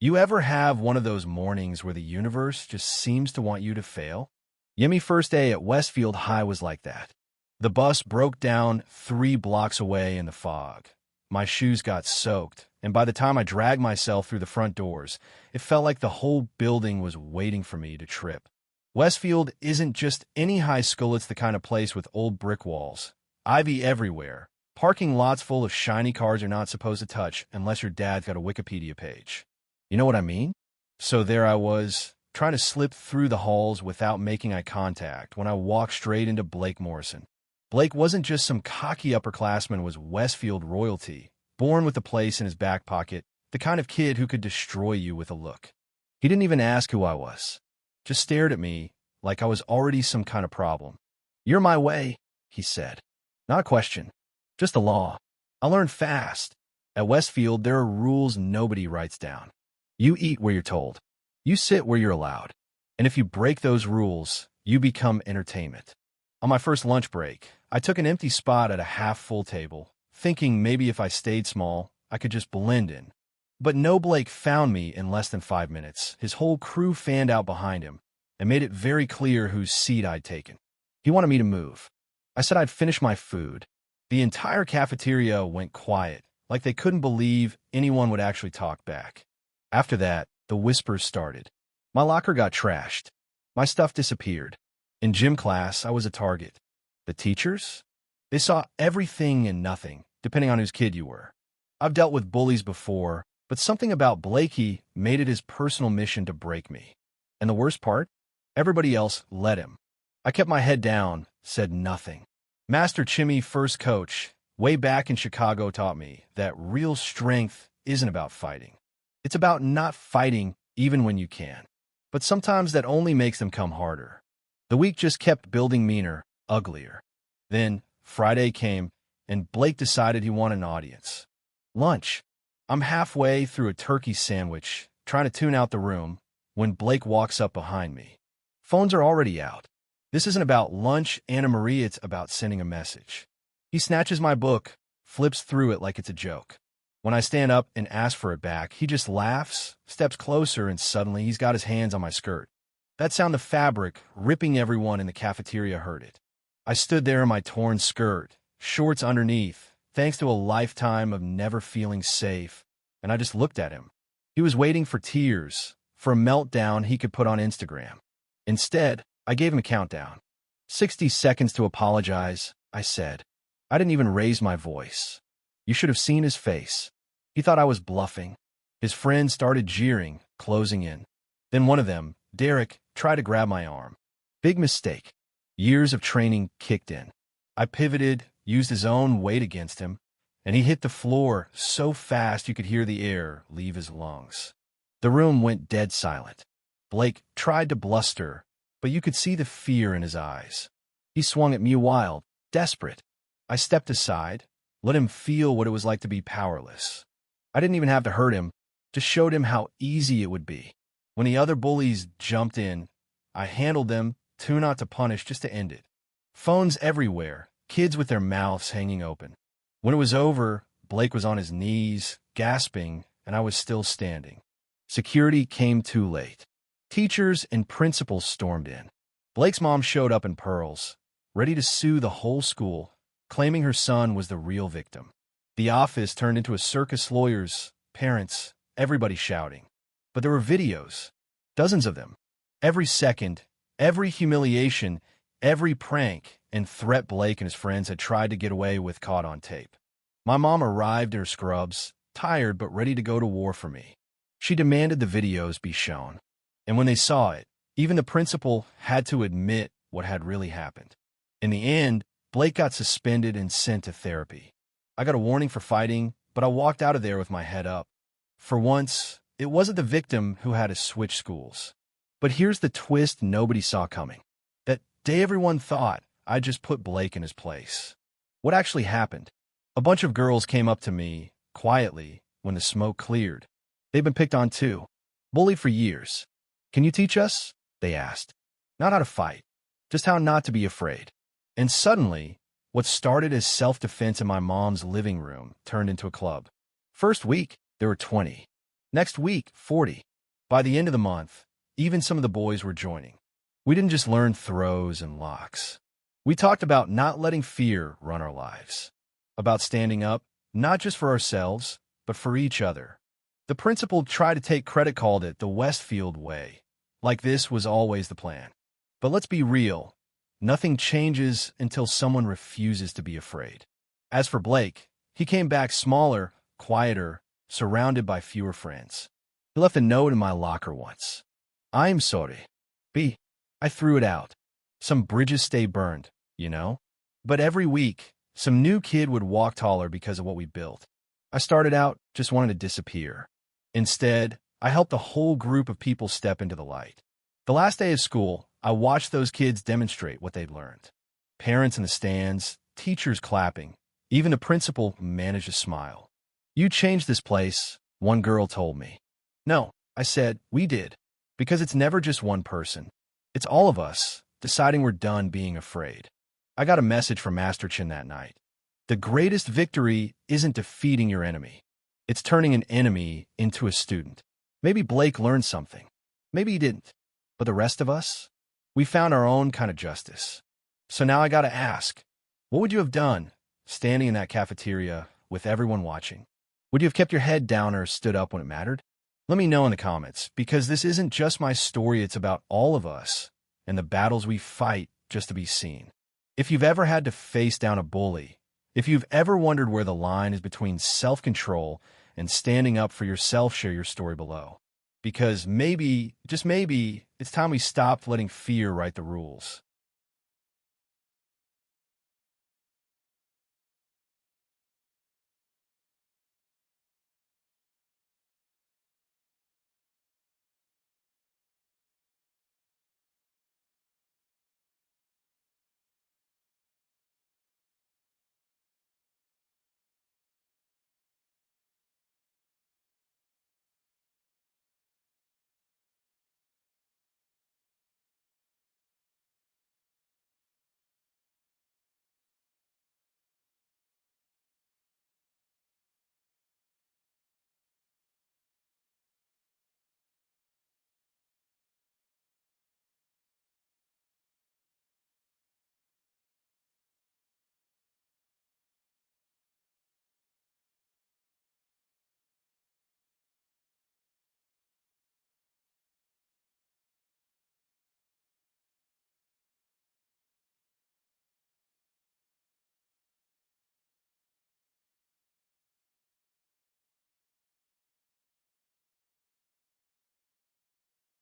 You ever have one of those mornings where the universe just seems to want you to fail? Yemi's first day at Westfield High was like that. The bus broke down 3 blocks away in the fog. My shoes got soaked, and by the time I dragged myself through the front doors, it felt like the whole building was waiting for me to trip. Westfield isn't just any high school, it's the kind of place with old brick walls, ivy everywhere, parking lots full of shiny cars you're not supposed to touch unless your dad's got a Wikipedia page. You know what I mean? So there I was, trying to slip through the halls without making eye contact when I walked straight into Blake Morrison. Blake wasn't just some cocky upperclassman, was Westfield royalty, born with a place in his back pocket, the kind of kid who could destroy you with a look. He didn't even ask who I was, just stared at me like I was already some kind of problem. "You're my way," he said. Not a question, just the law. I learned fast. At Westfield, there are rules nobody writes down. You eat where you're told. You sit where you're allowed. And if you break those rules, you become entertainment. On my first lunch break, I took an empty spot at a half-full table, thinking maybe if I stayed small, I could just blend in. But no, Blake found me in less than 5 minutes. His whole crew fanned out behind him and made it very clear whose seat I'd taken. He wanted me to move. I said I'd finish my food. The entire cafeteria went quiet, like they couldn't believe anyone would actually talk back. After that, the whispers started. My locker got trashed. My stuff disappeared. In gym class, I was a target. The teachers? They saw everything and nothing, depending on whose kid you were. I've dealt with bullies before, but something about Blakey made it his personal mission to break me. And the worst part? Everybody else let him. I kept my head down, said nothing. Master Chimmy, first coach, way back in Chicago, taught me that real strength isn't about fighting. It's about not fighting even when you can. But sometimes that only makes them come harder. The week just kept building meaner, uglier. Then Friday came, and Blake decided he wanted an audience. Lunch. I'm halfway through a turkey sandwich, trying to tune out the room, when Blake walks up behind me. Phones are already out. This isn't about lunch, Anna Marie, it's about sending a message. He snatches my book, flips through it like it's a joke. When I stand up and ask for it back, he just laughs, steps closer, and suddenly he's got his hands on my skirt. That sound of fabric ripping, everyone in the cafeteria heard it. I stood there in my torn skirt, shorts underneath, thanks to a lifetime of never feeling safe, and I just looked at him. He was waiting for tears, for a meltdown he could put on Instagram. Instead, I gave him a countdown. 60 seconds to apologize, I said. I didn't even raise my voice. You should have seen his face. He thought I was bluffing. His friends started jeering, closing in. Then one of them, Derek, tried to grab my arm. Big mistake. Years of training kicked in. I pivoted, used his own weight against him, and he hit the floor so fast you could hear the air leave his lungs. The room went dead silent. Blake tried to bluster, but you could see the fear in his eyes. He swung at me wild, desperate. I stepped aside, let him feel what it was like to be powerless. I didn't even have to hurt him, just showed him how easy it would be. When the other bullies jumped in, I handled them, too not to punish, just to end it. Phones everywhere, kids with their mouths hanging open. When it was over, Blake was on his knees, gasping, and I was still standing. Security came too late. Teachers and principals stormed in. Blake's mom showed up in pearls, ready to sue the whole school, claiming her son was the real victim. The office turned into a circus, lawyers, parents, everybody shouting. But there were videos, dozens of them. Every second, every humiliation, every prank and threat Blake and his friends had tried to get away with caught on tape. My mom arrived in her scrubs, tired but ready to go to war for me. She demanded the videos be shown. And when they saw it, even the principal had to admit what had really happened. In the end, Blake got suspended and sent to therapy. I got a warning for fighting, but I walked out of there with my head up. For once, it wasn't the victim who had to switch schools. But here's the twist nobody saw coming. That day everyone thought I just put Blake in his place. What actually happened? A bunch of girls came up to me, quietly, when the smoke cleared. They've been picked on too. Bullied for years. Can you teach us? They asked. Not how to fight, just how not to be afraid. And suddenly, what started as self-defense in my mom's living room turned into a club. First week, there were 20. Next week, 40. By the end of the month, even some of the boys were joining. We didn't just learn throws and locks. We talked about not letting fear run our lives, about standing up, not just for ourselves, but for each other. The principal tried to take credit, called it the Westfield way, like this was always the plan. But let's be real, nothing changes until someone refuses to be afraid. As for Blake, he came back smaller, quieter, surrounded by fewer friends. He left a note in my locker once. "I'm sorry. B. I threw it out. Some bridges stay burned, you know? But every week, some new kid would walk taller because of what we built. I started out just wanting to disappear. Instead, I helped a whole group of people step into the light. The last day of school, I watched those kids demonstrate what they'd learned. Parents in the stands, teachers clapping, even the principal managed to smile. "You changed this place," one girl told me. "No," I said, "we did. Because it's never just one person. It's all of us deciding we're done being afraid." I got a message from Master Chin that night. The greatest victory isn't defeating your enemy. It's turning an enemy into a student. Maybe Blake learned something. Maybe he didn't. But the rest of us? We found our own kind of justice. So now I gotta ask, what would you have done standing in that cafeteria with everyone watching? Would you have kept your head down or stood up when it mattered? Let me know in the comments, because this isn't just my story, it's about all of us and the battles we fight just to be seen. If you've ever had to face down a bully, if you've ever wondered where the line is between self-control and standing up for yourself, share your story below. Because maybe, just maybe, it's time we stopped letting fear write the rules.